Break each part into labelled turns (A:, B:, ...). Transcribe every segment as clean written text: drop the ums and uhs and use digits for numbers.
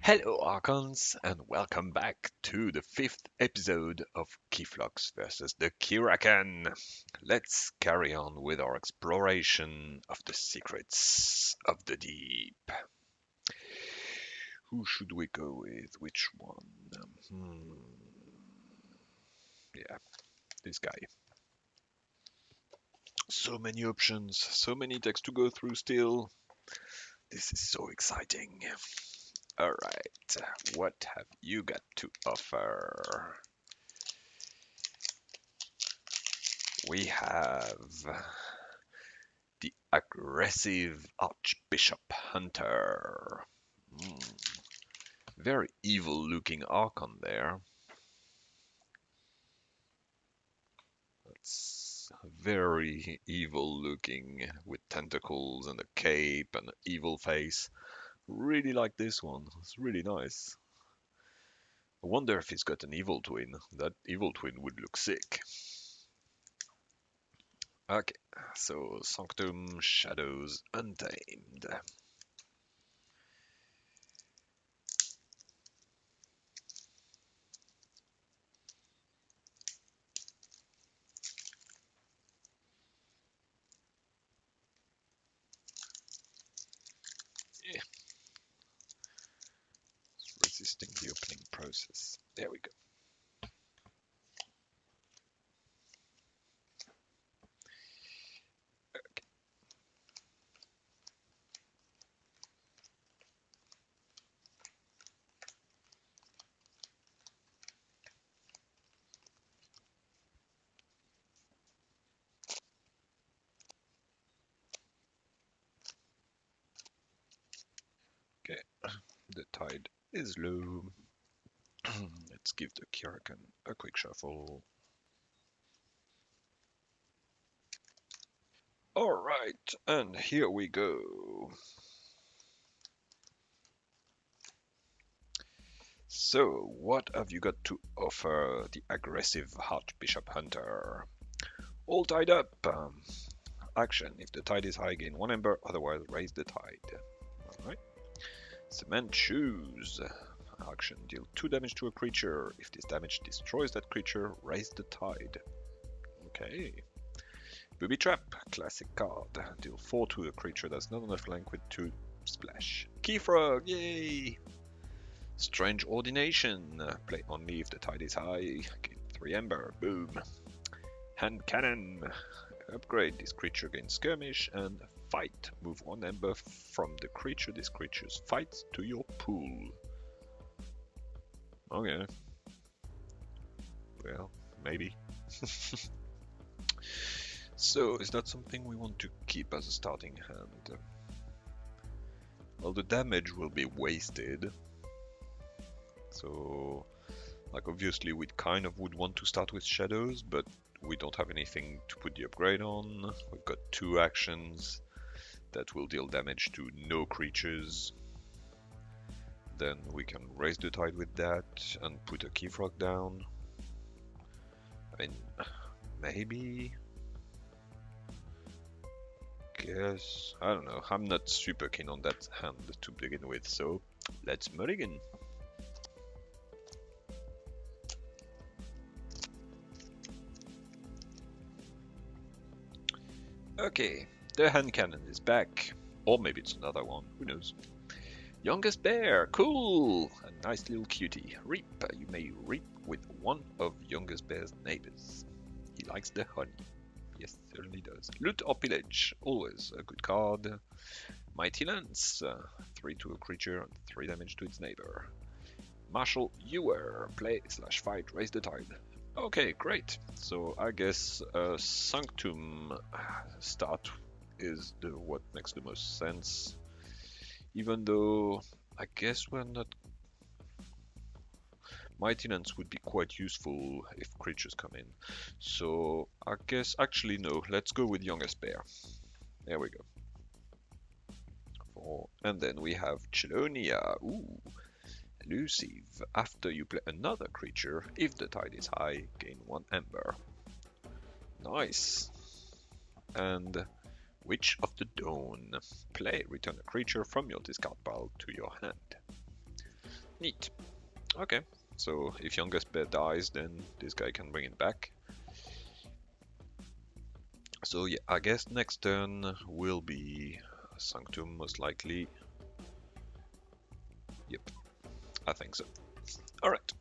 A: Hello Archons, and welcome back to the 5th episode of Keyflux versus the Keyraken. Let's carry on with our exploration of the secrets of the deep. Who should we go with? Which one? Yeah, this guy. So many options, so many decks to go through still. This is so exciting. Alright, what have you got to offer? We have the aggressive Archbishop Hunter. Very evil looking Archon there. That's very evil looking with tentacles and a cape and an evil face. Really like this one. It's really nice. I wonder if he's got an evil twin. That evil twin would look sick. Okay, so Sanctum, Shadows, Untamed. Yeah. Resisting the opening process. There we go. Okay, the tide is low. Let's give the Keyraken a quick shuffle. Alright, and here we go. So, what have you got to offer the aggressive Archbishop Hunter? All tied up. Action. If the tide is high, gain 1 ember, otherwise raise the tide. Alright. Cement Shoes. Action. Deal 2 damage to a creature. If this damage destroys that creature, raise the tide. Okay. Booby Trap. Classic card. Deal 4 to a creature that's not on a flank with 2 splash. Key Frog. Yay! Strange Ordination. Play only if the tide is high. Gain 3 ember. Boom. Hand Cannon. Upgrade. This creature gains skirmish and fight. Move 1 ember from the creature this creature's fights to your pool. Okay. Well, maybe. So, is that something we want to keep as a starting hand? Well, the damage will be wasted. So, like obviously we kind of would want to start with Shadows, but we don't have anything to put the upgrade on. We've got 2 actions that will deal damage to no creatures. Then we can raise the tide with that and put a Key Frog down. I mean, maybe. Guess. I don't know. I'm not super keen on that hand to begin with, so let's mulligan. Okay, the hand cannon is back. Or maybe it's another one, who knows. Youngest Bear, cool! A nice little cutie. Reap, you may reap with one of Youngest Bear's neighbors. He likes the honey. Yes, certainly does. Loot or pillage, always a good card. Mighty Lance, 3 to a creature and 3 damage to its neighbor. Marshal Ewer, play/fight, raise the tide. Okay, great. So I guess Sanctum start is what makes the most sense. Even though I guess we're not. Mighty Lance would be quite useful if creatures come in. So I guess actually no. Let's go with Youngest Bear. There we go. For And then we have Chelonia. Ooh, elusive. After you play another creature, if the tide is high, gain 1 ember. Nice. And Witch of the Dawn. Play, return a creature from your discard pile to your hand. Neat. Okay, so if youngest bear dies, then this guy can bring it back. So yeah, I guess next turn will be Sanctum, most likely. Yep, I think so. Alright.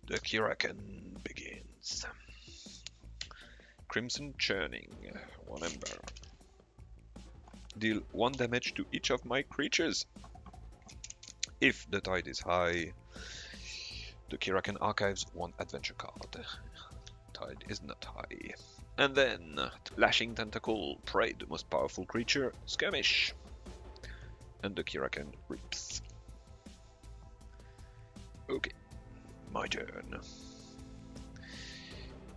A: The Keyraken begins. Crimson Churning, 1 ember. Deal 1 damage to each of my creatures. If the tide is high, the Keyraken archives 1 adventure card. Tide is not high. And then, Lashing Tentacle, prey the most powerful creature, Skirmish. And the Keyraken rips. Okay, my turn.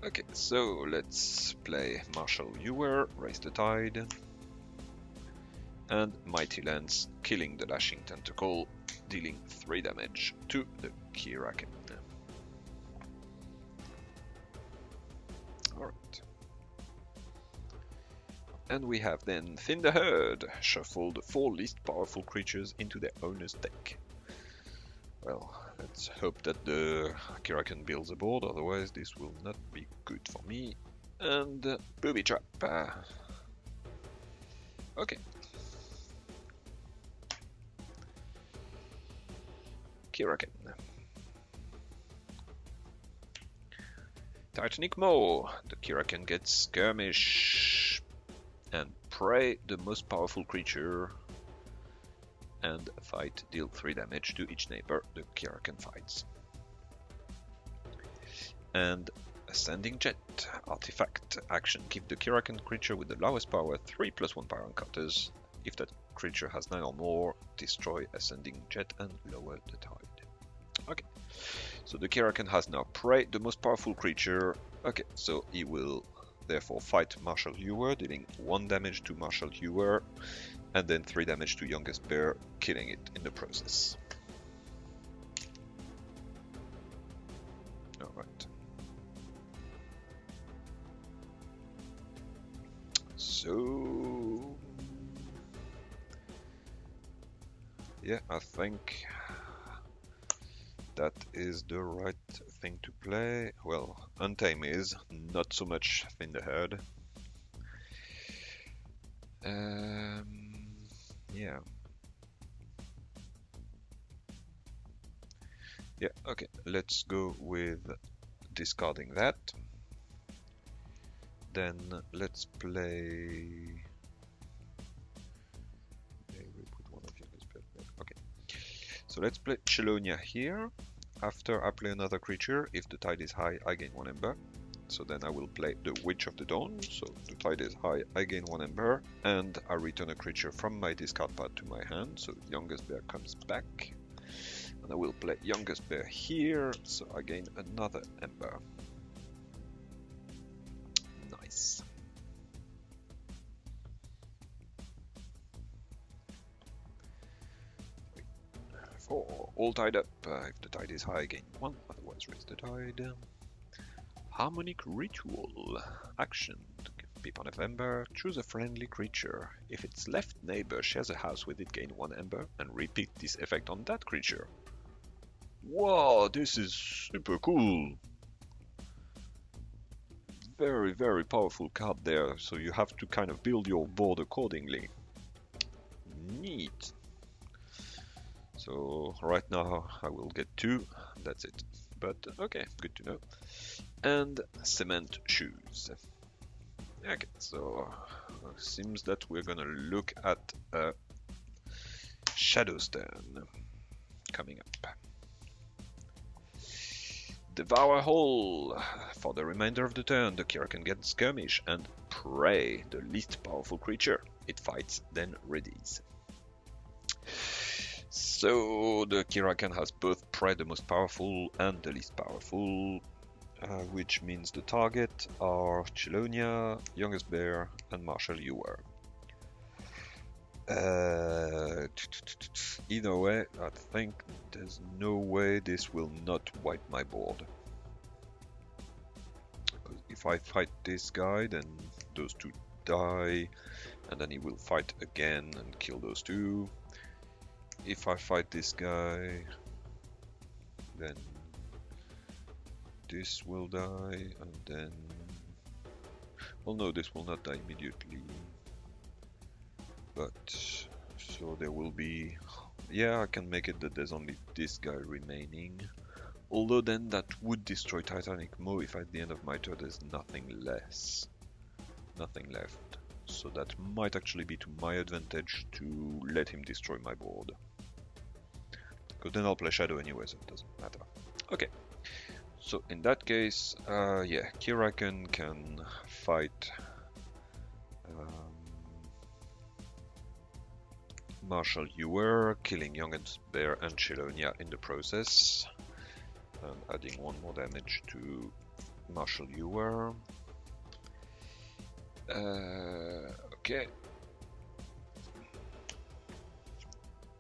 A: Okay, so let's play Marshal Ewer, raise the tide. And Mighty Lance, killing the Lashing Tentacle, dealing 3 damage to the Keyraken. Alright. And we have then Thin the Herd, shuffle the 4 least powerful creatures into their owner's deck. Well, let's hope that the Keyraken builds a board, otherwise this will not be good for me. And Booby Trap. Okay. Keyraken. Titanic Maw. The Keyraken gets Skirmish and Prey, the most powerful creature. And fight, deal 3 damage to each neighbor the Keyraken fights. And Ascending Jet, artifact, action, give the Keyraken creature with the lowest power 3+1 power encounters. If that creature has 9 or more, destroy Ascending Jet and lower the tide. Okay, so the Keyraken has now Prey, the most powerful creature. Okay, so he will therefore fight Marshal Ewer, dealing 1 damage to Marshal Ewer. And then 3 damage to Youngest Bear, killing it in the process. Alright. So... yeah, I think that is the right thing to play. Well, Untame is, not so much Thin the Herd. Yeah. Yeah, okay, let's go with discarding that. Then let's play... we put one of Youngest Bear back. Okay, so let's play Chelonia here. After I play another creature, if the tide is high, I gain 1 ember. So then I will play the Witch of the Dawn, so the tide is high, I gain 1 ember, and I return a creature from my discard pile to my hand, so Youngest Bear comes back. And I will play Youngest Bear here, so I gain another ember. Nice. For all tied up, if the tide is high, I gain 1, otherwise raise the tide. Harmonic Ritual. Action. Pip on a ember. Choose a friendly creature. If its left neighbor shares a house with it, gain 1 ember, and repeat this effect on that creature. Wow, this is super cool. Very, very powerful card there, so you have to kind of build your board accordingly. Neat. So right now I will get 2, that's it. But okay, good to know. And Cement Shoes. Okay, so seems that we're gonna look at Shadowstone coming up. Devour Hole. For the remainder of the turn, the Keyraken gets Skirmish and Prey, the least powerful creature. It fights, then readies. So the Keyraken has both Prey, the most powerful, and the least powerful, which means the target are Chelonia, Youngest Bear, and Marshal Ewer. Either way, I think there's no way this will not wipe my board. Because if I fight this guy, then those two die, and then he will fight again and kill those two. If I fight this guy, then this will die, and then... Well, no, this will not die immediately. But... So there will be... Yeah, I can make it that there's only this guy remaining. Although then that would destroy Titanic Mo if at the end of my turn there's nothing left. So that might actually be to my advantage to let him destroy my board. Because then I'll play Shadow anyway, so it doesn't matter. Okay. So in that case, yeah, Keyraken can fight Marshal Ewer, killing Young's Bear and Chelonia in the process, and adding 1 more damage to Marshal Ewer. Okay.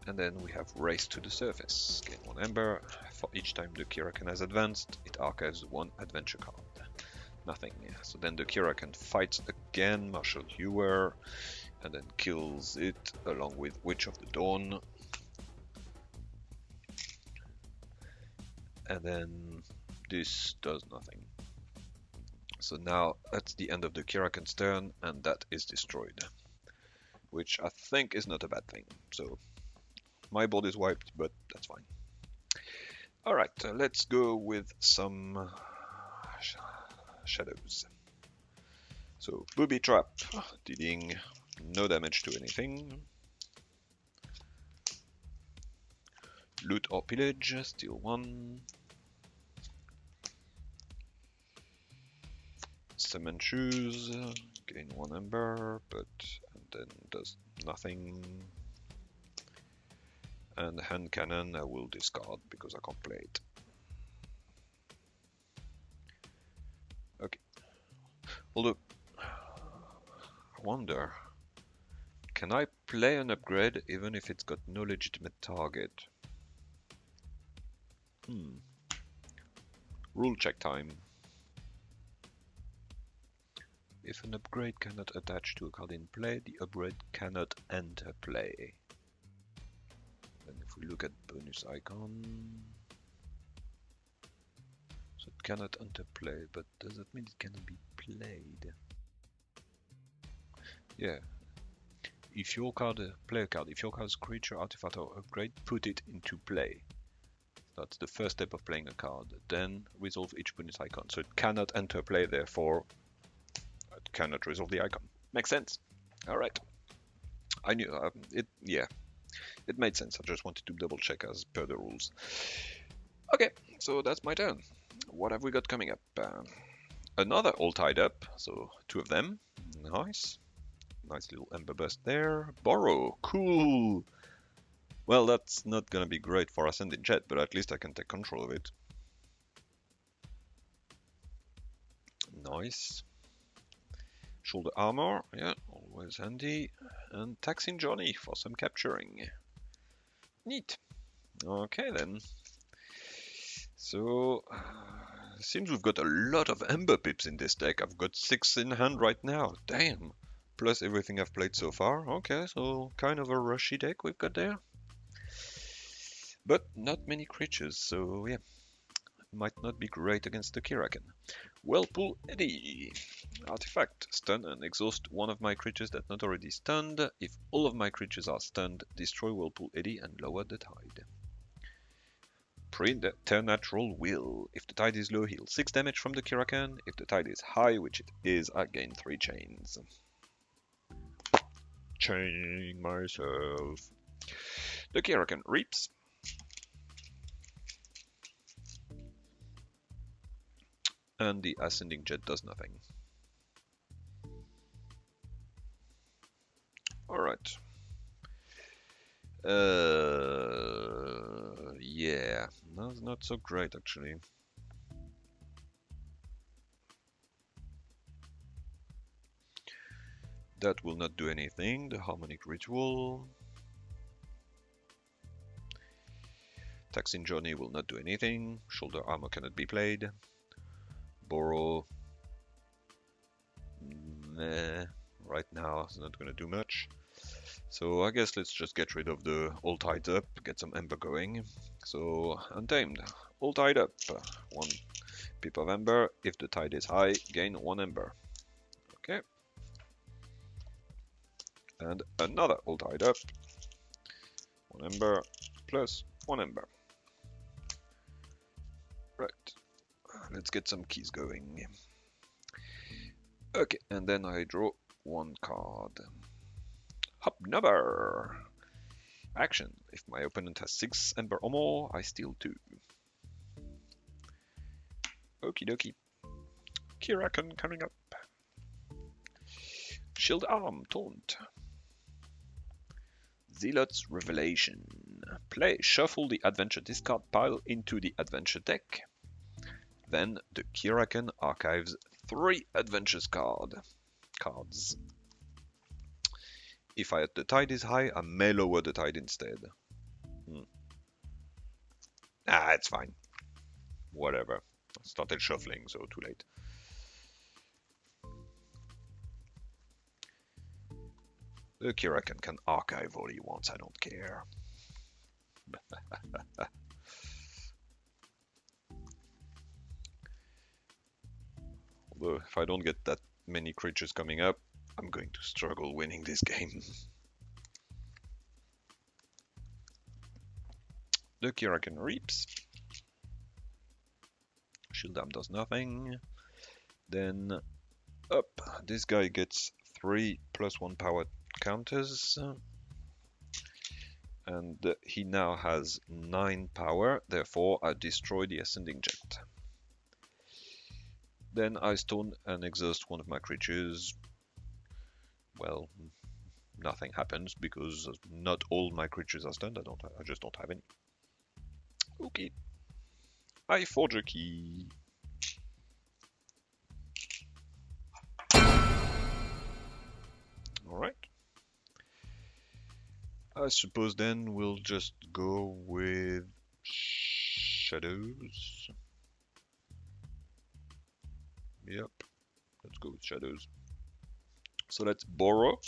A: And then we have Race to the Surface. Gain 1 Ember. For each time the Keyraken has advanced, it archives 1 adventure card. Nothing. So then the Keyraken fights again Marshal Ewer, and then kills it along with Witch of the Dawn. And then this does nothing. So now that's the end of the Keyraken's turn, and that is destroyed. Which I think is not a bad thing. So my board is wiped, but that's fine. Alright, let's go with some shadows. So Booby Trap, dealing no damage to anything. Loot or Pillage, steal 1. Cement Shoes, gain 1 Ember, and then does nothing. And Hand Cannon I will discard because I can't play it. Okay. Although, I wonder, can I play an upgrade even if it's got no legitimate target? Rule check time. If an upgrade cannot attach to a card in play, the upgrade cannot enter play. And if we look at bonus icon, so it cannot enter play, but does that mean it cannot be played? Yeah. If your card, play a card, if your card's creature, artifact or upgrade, put it into play. That's the first step of playing a card. Then resolve each bonus icon. So it cannot enter play, therefore it cannot resolve the icon. Makes sense. Alright. I knew it, yeah. It made sense. I just wanted to double check as per the rules. Okay, so that's my turn. What have we got coming up? Another all tied up, so 2 of them. Nice. Nice little Ember Burst there. Borrow, cool. Well, that's not gonna be great for Ascending Jet, but at least I can take control of it. Nice. Shoulder Armor, yeah, always handy. And Taxing Journey for some capturing. Neat. Okay then. So, seems we've got a lot of Ember Pips in this deck. I've got 6 in hand right now. Damn. Plus everything I've played so far. Okay, so kind of a rushy deck we've got there. But not many creatures, so yeah. Might not be great against the Keyraken. Whirlpool Eddy. Artifact. Stun and exhaust 1 of my creatures that's not already stunned. If all of my creatures are stunned, destroy Whirlpool Eddy and lower the tide. Preternatural Will. If the tide is low, heal 6 damage from the Keyraken. If the tide is high, which it is, I gain 3 chains. Chaining myself. The Keyraken reaps. And the Ascending Jet does nothing. Alright. Yeah, that's not so great actually. That will not do anything. The harmonic ritual. Taxing journey will not do anything. Shoulder armor cannot be played. Borrow. Nah, right now it's not gonna do much. So I guess let's just get rid of the all tied up, get some ember going. So untamed, all tied up, 1 pip of ember. If the tide is high, gain 1 ember. Okay. And another all tied up, 1 ember plus 1 ember. Right, let's get some keys going. Okay, and then I draw 1 card. Hobnobber! Action. If my opponent has 6 ember or more, I steal 2. Okie dokie. Keyraken coming up. Shield Arm, Taunt. Zealot's Revelation. Play, shuffle the adventure discard pile into the adventure deck. Then the Keyraken archives 3 adventures cards. If the tide is high, I may lower the tide instead. It's fine. Whatever. I started shuffling, so too late. The Keyraken can archive all he wants, I don't care. Although, if I don't get that many creatures coming up, I'm going to struggle winning this game. The Keyraken reaps. Shield Arm does nothing. Then up, this guy gets 3 plus 1 power counters. And he now has 9 power, therefore I destroy the Ascending Jet. Then I stone and exhaust one of my creatures. Well, nothing happens because not all my creatures are stunned. I just don't have any. Okay. I forge a key. Alright. I suppose then we'll just go with shadows. Yep, let's go with shadows. So let's borrow.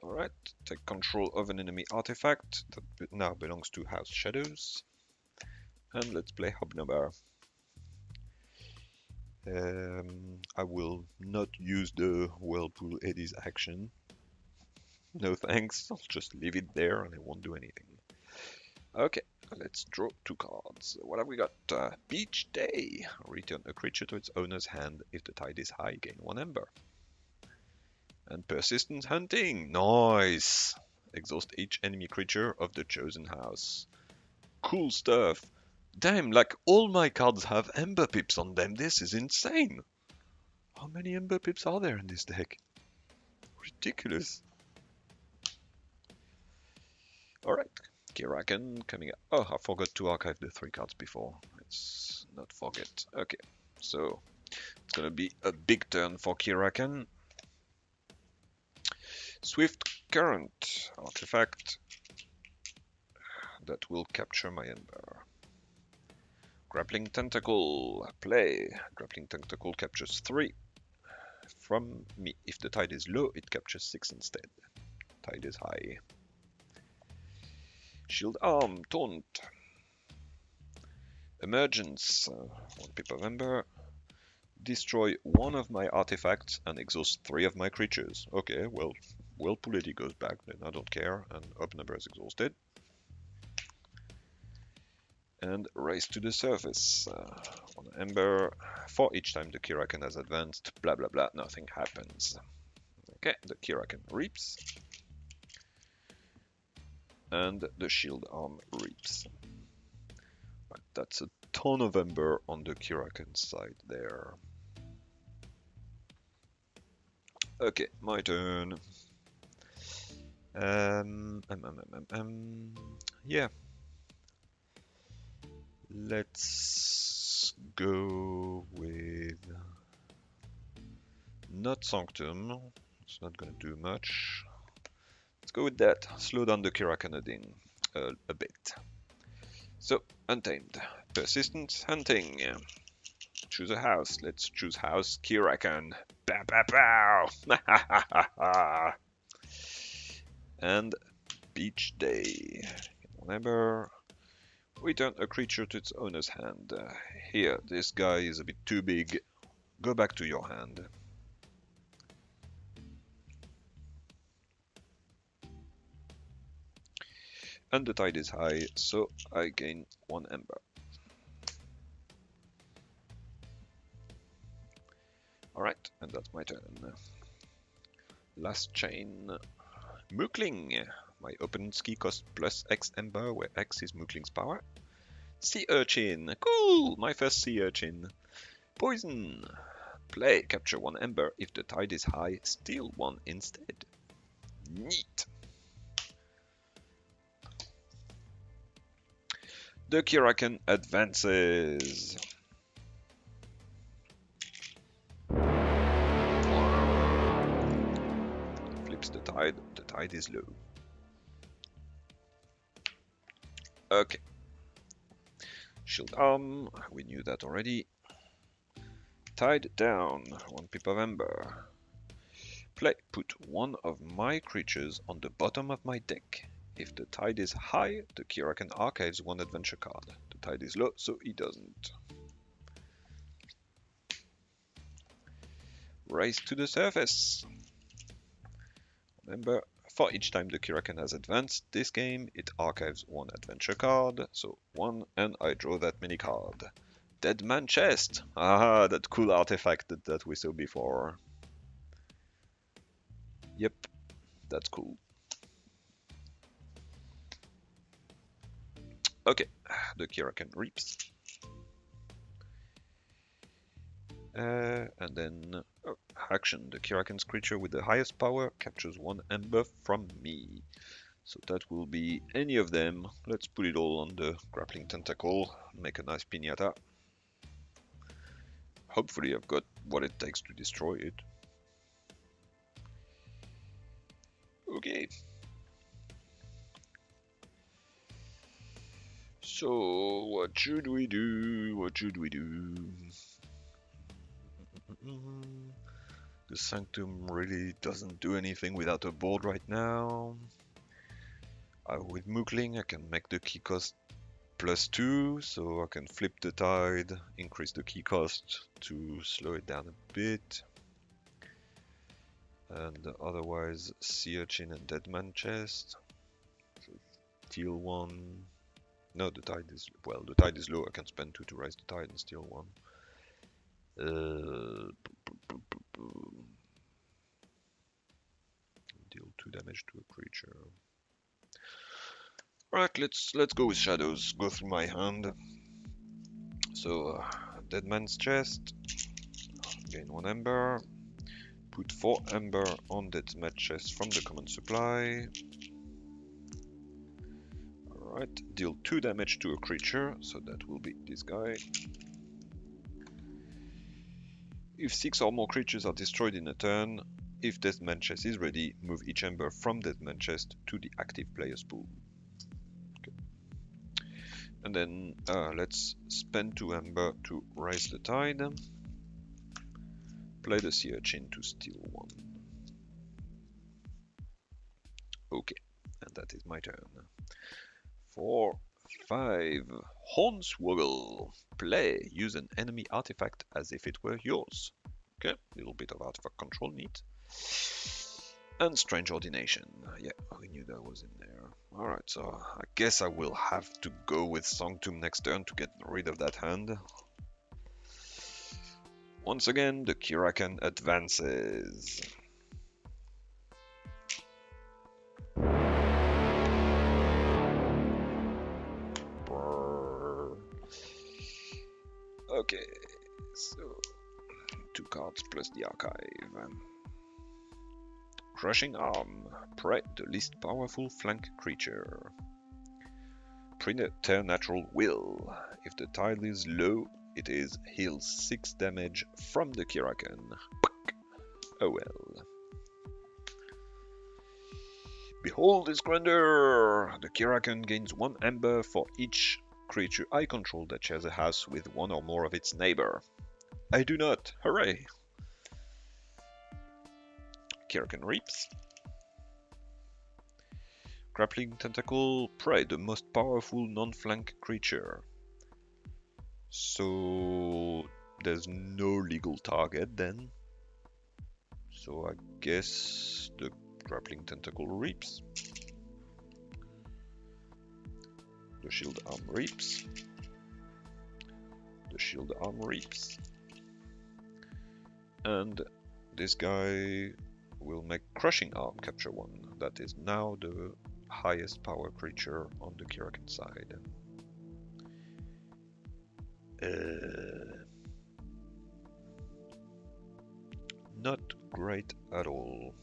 A: Alright, take control of an enemy artifact that now belongs to House Shadows. And let's play Hobnobber. I will not use the Whirlpool Eddies action. No thanks, I'll just leave it there and it won't do anything. Okay, let's draw 2 cards. What have we got? Beach Day. Return a creature to its owner's hand. If the tide is high, gain 1 ember. And Persistent Hunting. Nice! Exhaust each enemy creature of the chosen house. Cool stuff. Damn, like all my cards have ember pips on them. This is insane. How many ember pips are there in this deck? Ridiculous. Alright, Keyraken coming up. Oh, I forgot to archive the 3 cards before. Let's not forget. Okay, so it's gonna be a big turn for Keyraken. Swift Current artifact that will capture my ember. Grappling Tentacle, play. Grappling Tentacle captures 3 from me. If the tide is low, it captures 6 instead. Tide is high. Shield Arm, Taunt. Emergence, 1 pip of ember. Destroy 1 of my artifacts and exhaust 3 of my creatures. Okay, well, Whirlpool Eddy goes back, then I don't care, and Hobnobber is exhausted. And race to the surface. 1 ember. For each time the Keyraken has advanced, blah blah blah, nothing happens. Okay, the Keyraken reaps. And the Shield Arm reaps. Right, that's a ton of ember on the Keyraken side there. Okay, my turn. Yeah. Let's go with Not Sanctum. It's not gonna do much. Let's go with that. Slow down the Keyraken a bit. So, Untamed. Persistent Hunting. Choose a house. Let's choose house Keyraken. Pow pow pow! And Beach Day. Remember, return a creature to its owner's hand. Here, this guy is a bit too big. Go back to your hand. And the tide is high, so I gain 1 ember. Alright, and that's my turn. Last chain. Mookling. My opponent's key cost plus X ember, where X is Mookling's power. Sea Urchin. Cool! My first Sea Urchin. Poison. Play. Capture 1 ember. If the tide is high, steal 1 instead. Neat. The Keyraken advances. Flips the tide. The tide is low. Okay. Shield Arm. We knew that already. Tide down. 1 pip of ember. Play. Put 1 of my creatures on the bottom of my deck. If the tide is high, the Keyraken archives 1 adventure card. The tide is low, so he doesn't. Race to the surface. Remember, for each time the Keyraken has advanced this game, it archives 1 adventure card. So 1, and I draw that many card. Dead Man Chest. Ah, that cool artifact that we saw before. Yep, that's cool. Okay, the Keyraken reaps. And then action. The Keyraken's creature with the highest power captures 1 ember from me. So that will be any of them. Let's put it all on the grappling tentacle. Make a nice piñata. Hopefully I've got what it takes to destroy it. Okay. So, what should we do? What should we do? The Sanctum really doesn't do anything without a board right now. With Mookling, I can make the key cost +2, so I can flip the tide, increase the key cost to slow it down a bit. And otherwise, Sea Urchin and Dead Man Chest. So, steal 1. No, the tide is, well, the tide is low. I can spend 2 to raise the tide and steal 1. Deal 2 damage to a creature. Right, let's go with shadows. Go through my hand. So, Dead Man's Chest. Gain 1 ember. Put 4 ember on Dead Man's Chest from the common supply. Alright, deal 2 damage to a creature, so that will be this guy. If 6 or more creatures are destroyed in a turn, if Dead Man's Chest is ready, move each ember from Dead Man's Chest to the active player's pool. Okay. And then let's spend 2 ember to raise the tide. Play the Sea Urchin to steal 1. Okay, and that is my turn. 4, 5, Hornswoggle. Play. Use an enemy artifact as if it were yours. Okay, little bit of artifact control, neat. And Strange Ordination. Yeah, we knew that was in there. Alright, so I guess I will have to go with Sanctum next turn to get rid of that hand. Once again, the Keyraken advances. Okay, so 2 cards plus the archive. Crushing Arm. Prey the least powerful flank creature. Preternatural Will. If the tide is low, it is heals 6 damage from the Keyraken. Oh well. Behold his grandeur! The Keyraken gains 1 ember for each creature I control that shares a house with one or more of its neighbor. I do not. Hooray! Keyraken Reaps. Grappling Tentacle Prey, the most powerful non-flank creature. So there's no legal target then. So I guess the Grappling Tentacle Reaps. The Shield Arm Reaps. The Shield Arm Reaps. And this guy will make Crushing Arm capture 1. That is now the highest power creature on the Keyraken side. Not great at all.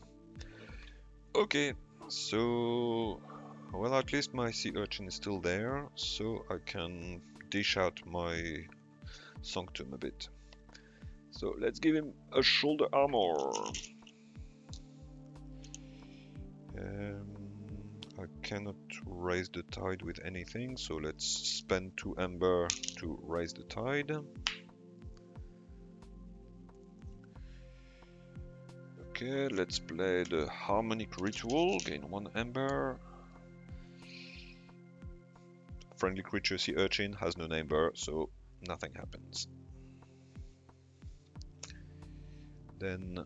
A: Okay, so well, at least my sea urchin is still there, so I can dish out my Sanctum a bit. So let's give him a shoulder armor. I cannot raise the tide with anything, so let's spend 2 ember to raise the tide. Okay, let's play the Harmonic Ritual, gain 1 ember. Friendly creature sea urchin has no ember, so nothing happens. Then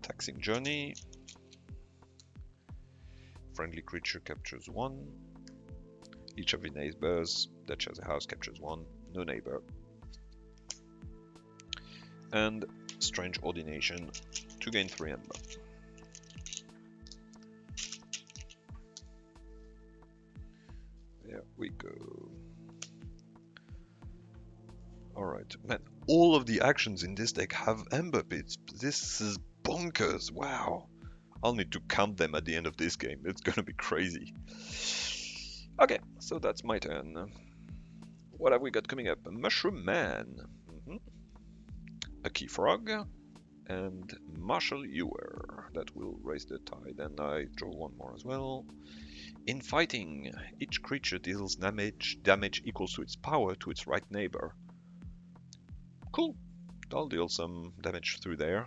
A: Taxing Journey. Friendly creature captures 1. Each of the neighbors that shares a house captures 1. No neighbor. And Strange Ordination to gain 3 ember. There we go. Alright, man, all of the actions in this deck have ember pits. This is bonkers, wow. I'll need to count them at the end of this game. It's gonna be crazy. Okay, so that's my turn. What have we got coming up? A Mushroom Man, a Key Frog, and Marshal Ewer. That will raise the tide, and I draw 1 more as well. In fighting, each creature deals damage equals to its power to its right neighbor. Cool, I'll deal some damage through there.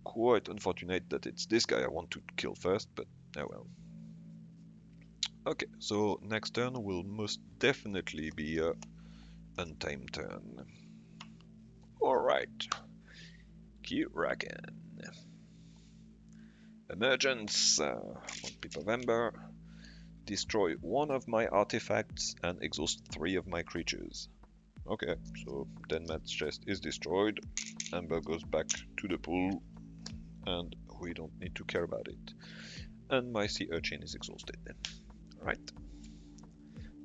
A: Quite unfortunate that it's this guy I want to kill first, but oh well. Okay, so next turn will most definitely be a Untamed turn. Alright. Keyraken. Emergence. 1 pip of ember. Destroy 1 of my artifacts and exhaust 3 of my creatures. Okay, so then Matt's chest is destroyed. Ember goes back to the pool. And we don't need to care about it. And my sea urchin is exhausted then. Right.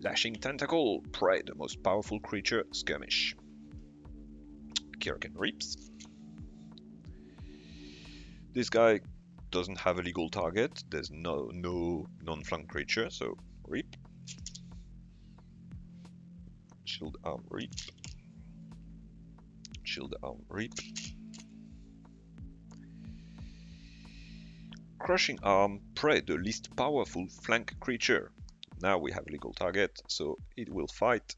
A: Lashing Tentacle, Prey, the most powerful creature, Skirmish. Keyraken Reaps. This guy doesn't have a legal target. There's no non-flank creature, so Reap. Shield Arm Reap. Shield Arm Reap. Crushing Arm, Prey, the least powerful flank creature. Now we have legal target, so it will fight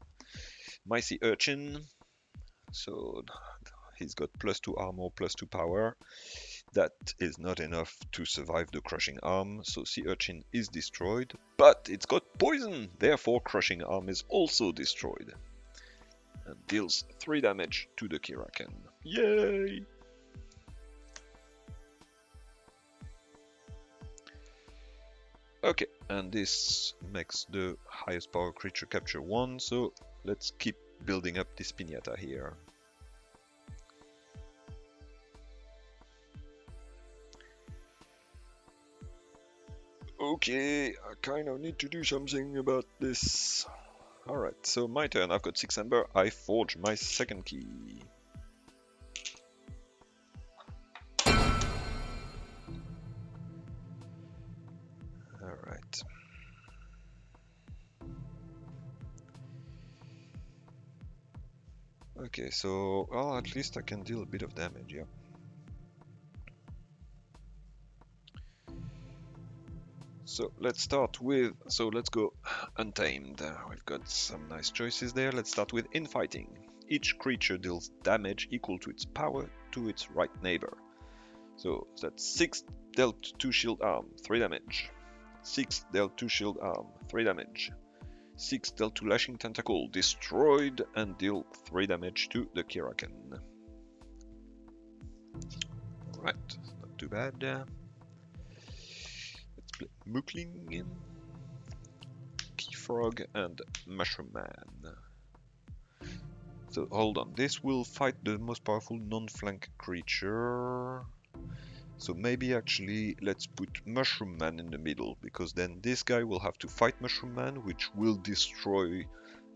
A: my sea urchin. So he's got +2 armor, +2 power. That is not enough to survive the Crushing Arm, so sea urchin is destroyed. But it's got poison, therefore Crushing Arm is also destroyed. And deals 3 damage to the Keyraken. Yay! Okay, and this makes the highest power creature capture 1, so let's keep building up this piñata here. Okay, I kind of need to do something about this. Alright, so my turn. I've got 6 ember. I forge my second key. Alright. Okay, so, well, at least I can deal a bit of damage, yeah. So let's start with, so let's go Untamed. We've got some nice choices there. Let's start with Infighting. Each creature deals damage equal to its power to its right neighbor. So that's 6 dealt 2 shield arm, 3 damage. 6 dealt 2 shield arm, 3 damage. 6 dealt 2 lashing tentacle, destroyed and deal 3 damage to the Keyraken. Alright, not too bad. Let's play Mookling, Keyfrog, and Mushroom Man. So hold on, this will fight the most powerful non-flank creature. So maybe actually let's put Mushroom Man in the middle, because then this guy will have to fight Mushroom Man, which will destroy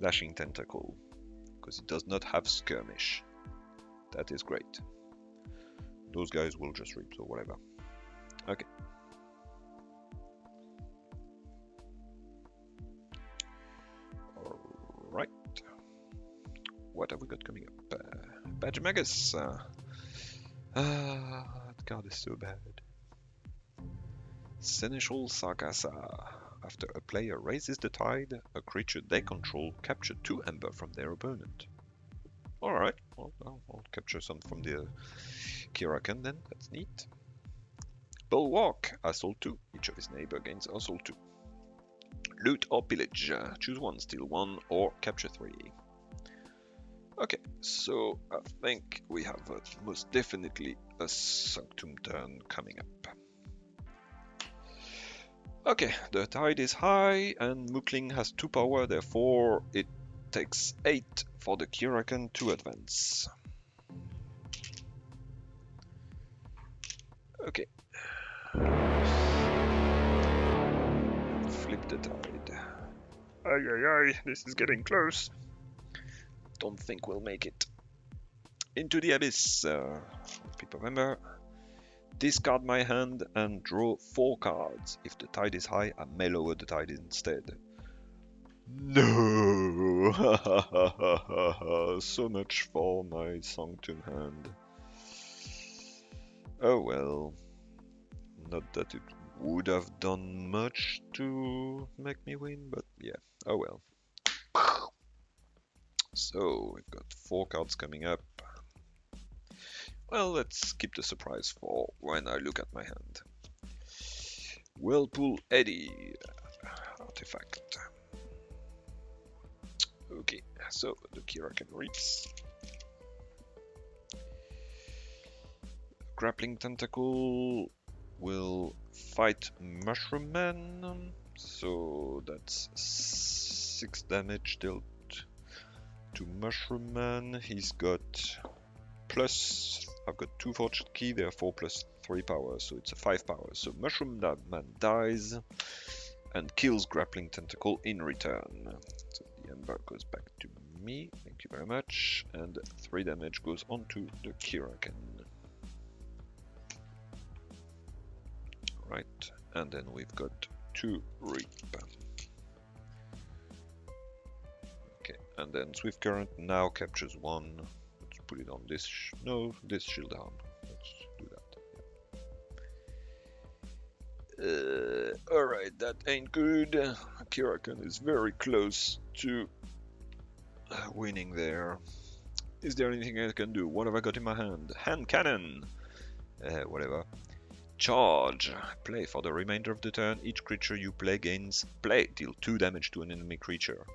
A: Lashing Tentacle, because it does not have Skirmish. That is great. Those guys will just rip, so whatever. Okay. Alright. What have we got coming up? Badgemagus. That card is so bad. Seneschal Sargassa. After a player raises the tide, a creature they control capture 2 ember from their opponent. Alright, well, I'll capture some from the Keyraken then, that's neat. Bulwark, Assault 2. Each of his neighbor gains Assault 2. Loot or Pillage. Choose 1, steal 1, or capture 3. Okay, so I think we have most definitely a Sanctum turn coming up. Okay, the tide is high and Mookling has 2 power, therefore it takes 8 for the Keyraken to advance. Okay. Flip the tide. Ay ay ay, this is getting close. Don't think we'll make it. Into the Abyss. People remember. Discard my hand and draw 4 cards. If the tide is high, I may lower the tide instead. No! So much for my Sanctum hand. Oh well. Not that it would have done much to make me win, but yeah. Oh well. So, we've got 4 cards coming up. Well, let's keep the surprise for when I look at my hand. Whirlpool Eddy. Artifact. Okay, so the Keyraken reaps. Grappling Tentacle will fight Mushroom Man. So that's 6 damage dealt to Mushroom Man. He's got plus, I've got 2 Fortune Key, therefore plus 3 power, so it's a 5 power. So Mushroom Man dies and kills Grappling Tentacle in return. So the Ember goes back to me, thank you very much, and 3 damage goes onto the Keyraken. Right, and then we've got 2 Reap. Okay, and then Swift Current now captures 1. Let's put it on this, this shield arm. Let's do that. Alright, that ain't good. Keyraken is very close to winning there. Is there anything I can do? What have I got in my hand? Hand cannon! Whatever. Charge. Play for the remainder of the turn. Each creature you play gains play. Deal 2 damage to an enemy creature.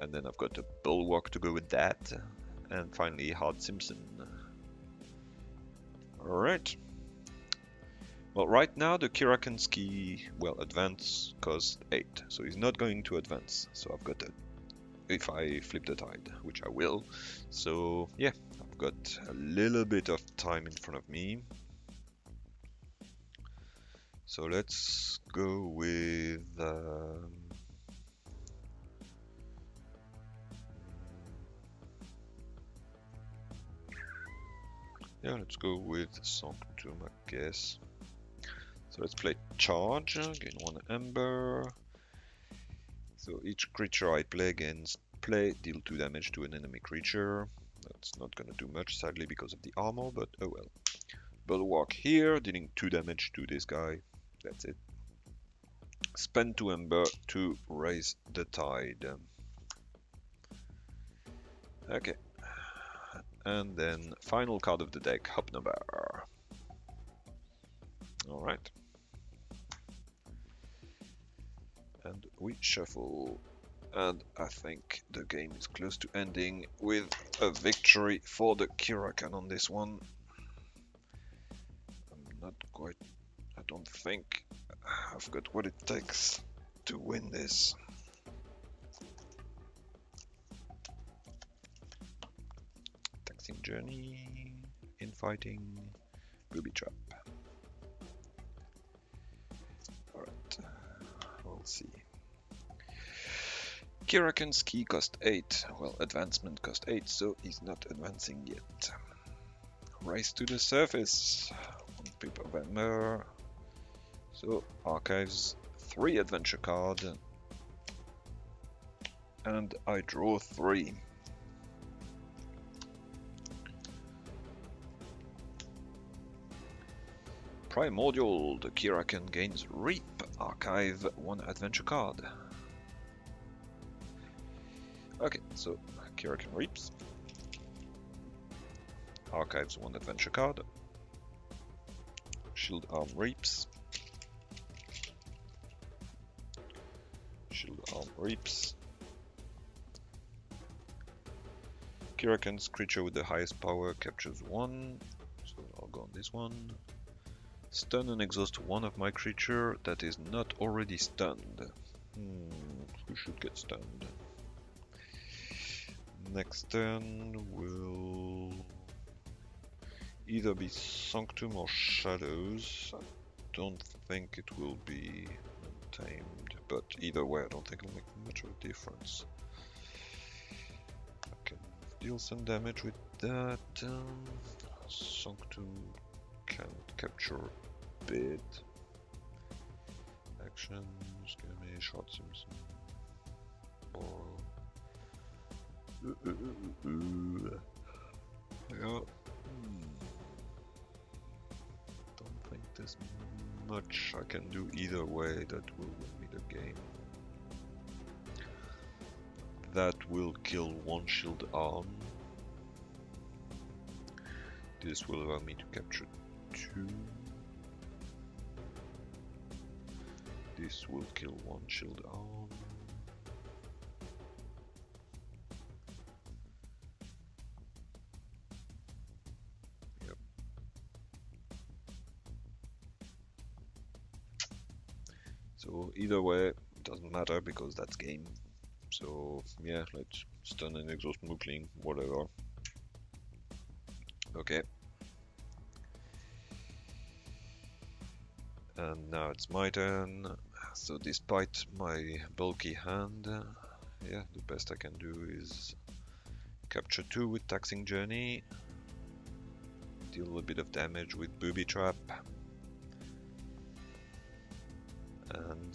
A: And then I've got a Bulwark to go with that. And finally Hard Simpson. Alright. Well, right now the Keyraken's key, well, advance costs 8. So he's not going to advance. So I've got a, if I flip the tide, which I will. So yeah, I've got a little bit of time in front of me. So let's go with yeah, let's go with Sanctum, I guess. So let's play Charge, gain 1 Ember. So each creature I play against, deal 2 damage to an enemy creature. That's not gonna do much, sadly, because of the armor, but oh well. Bulwark here, dealing 2 damage to this guy. That's it. Spend 2 ember to raise the tide. Okay. And then final card of the deck, Hopnover. Alright. And we shuffle. And I think the game is close to ending with a victory for the Keyraken on this one. I'm not quite... I don't think I've got what it takes to win this. Taxing Journey, Infighting, Booby Trap. Alright, we'll see. Keyraken's key cost 8. Well, advancement cost 8, so he's not advancing yet. Rise to the surface. 1 paper of ember. So, archives 3 adventure card. And I draw 3. Primordial, the Keyraken gains Reap. Archive 1 adventure card. Okay, so Keyraken Reaps. Archives 1 adventure card. Shield Arm Reaps. Shield Arm Reaps. Keyraken's creature with the highest power captures 1. So I'll go on this one. Stun and exhaust 1 of my creature that is not already stunned. Who should get stunned? Next turn will either be Sanctum or Shadows. I don't think it will be Untamed, but either way I don't think it'll make much of a difference. I can deal some damage with that. Sanctum can't capture a bit. Actions, Skirmish, Short Simpson. Yeah. Don't think there's much I can do either way that will win me the game. That will kill 1 shield arm. This will allow me to capture 2. This will kill 1 shield arm. Yep. So either way, doesn't matter because that's game. So yeah, let's stun and exhaust Mookling, whatever. Okay. And now it's my turn. So despite my bulky hand, yeah, the best I can do is capture 2 with Taxing Journey, deal a bit of damage with Booby Trap, and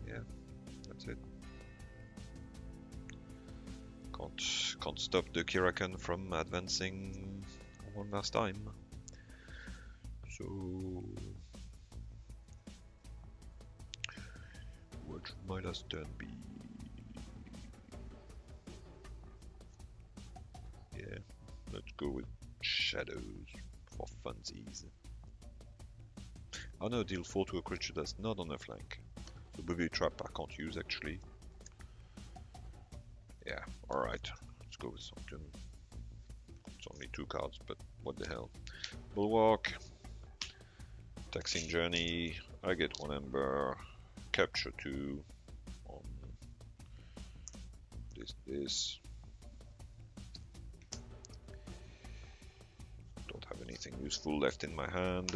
A: yeah, that's it. Can't stop the Keyraken from advancing one last time. So what should my last turn be? Yeah, let's go with Shadows for funsies. Oh no, deal 4 to a creature that's not on a flank. The Booby Trap I can't use actually. Yeah, alright, let's go with something. It's only 2 cards, but what the hell. Bulwark. Taxing Journey, I get 1 ember, capture 2 on this. Don't have anything useful left in my hand.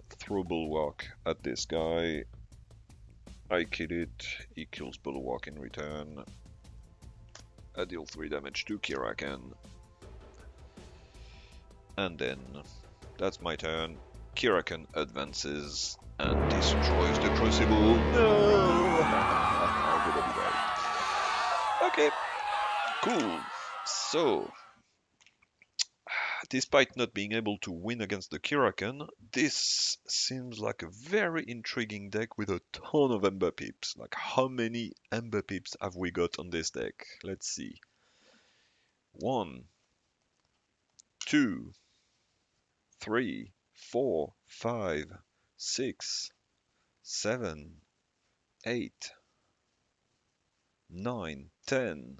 A: Throw Bulwark at this guy. I kill it, he kills Bulwark in return. I deal 3 damage to Keyraken. And then, that's my turn. Keyraken advances and destroys the Crucible. No! Okay, cool. So, despite not being able to win against the Keyraken, this seems like a very intriguing deck with a ton of Ember Pips. Like, how many Ember Pips have we got on this deck? Let's see. 1, 2, 3, 4, 5, 6, 7, 8, 9, 10,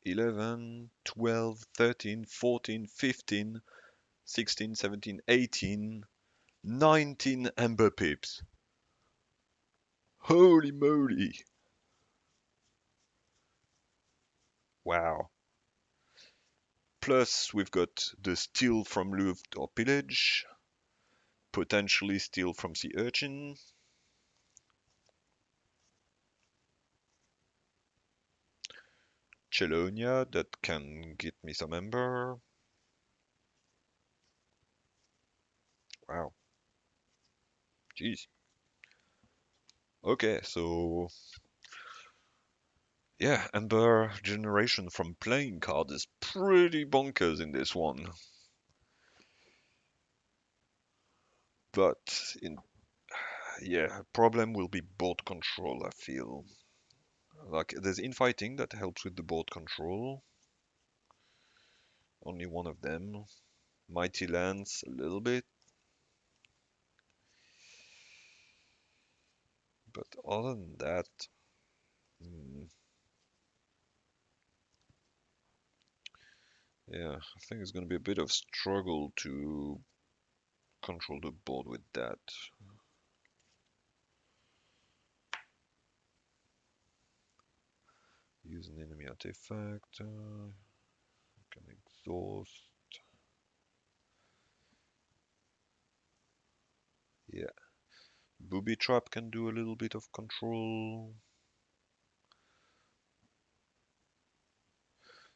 A: 11, 12, 13, 14, 15, 16, 17, 18, 19 Ember Pips. Holy moly! Wow. Plus, we've got the steal from loot or pillage, potentially steal from sea urchin. Chelonia that can get me some ember. Wow. Jeez. Okay, so yeah, ember generation from playing card is pretty bonkers in this one. But in yeah, problem will be board control, I feel. Like there's infighting that helps with the board control. Only one of them. Mighty Lance a little bit. But other than that, yeah, I think it's going to be a bit of struggle to control the board with that. Use an enemy artifact. Can exhaust. Yeah. Booby Trap can do a little bit of control.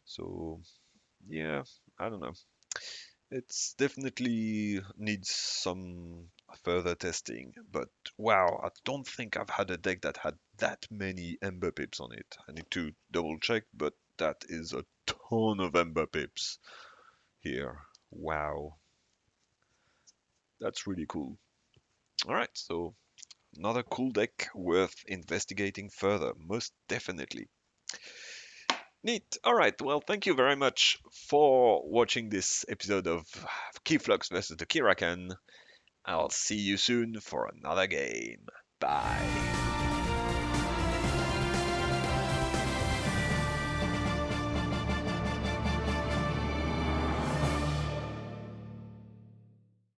A: So, yeah, I don't know. It's definitely needs some further testing, but wow, I don't think I've had a deck that had that many Ember Pips on it. I need to double check, but that is a ton of Ember Pips here. Wow, that's really cool. All right, so another cool deck worth investigating further, most definitely. Neat. All right. Well, thank you very much for watching this episode of Keyflux versus the Keyraken. I'll see you soon for another game. Bye.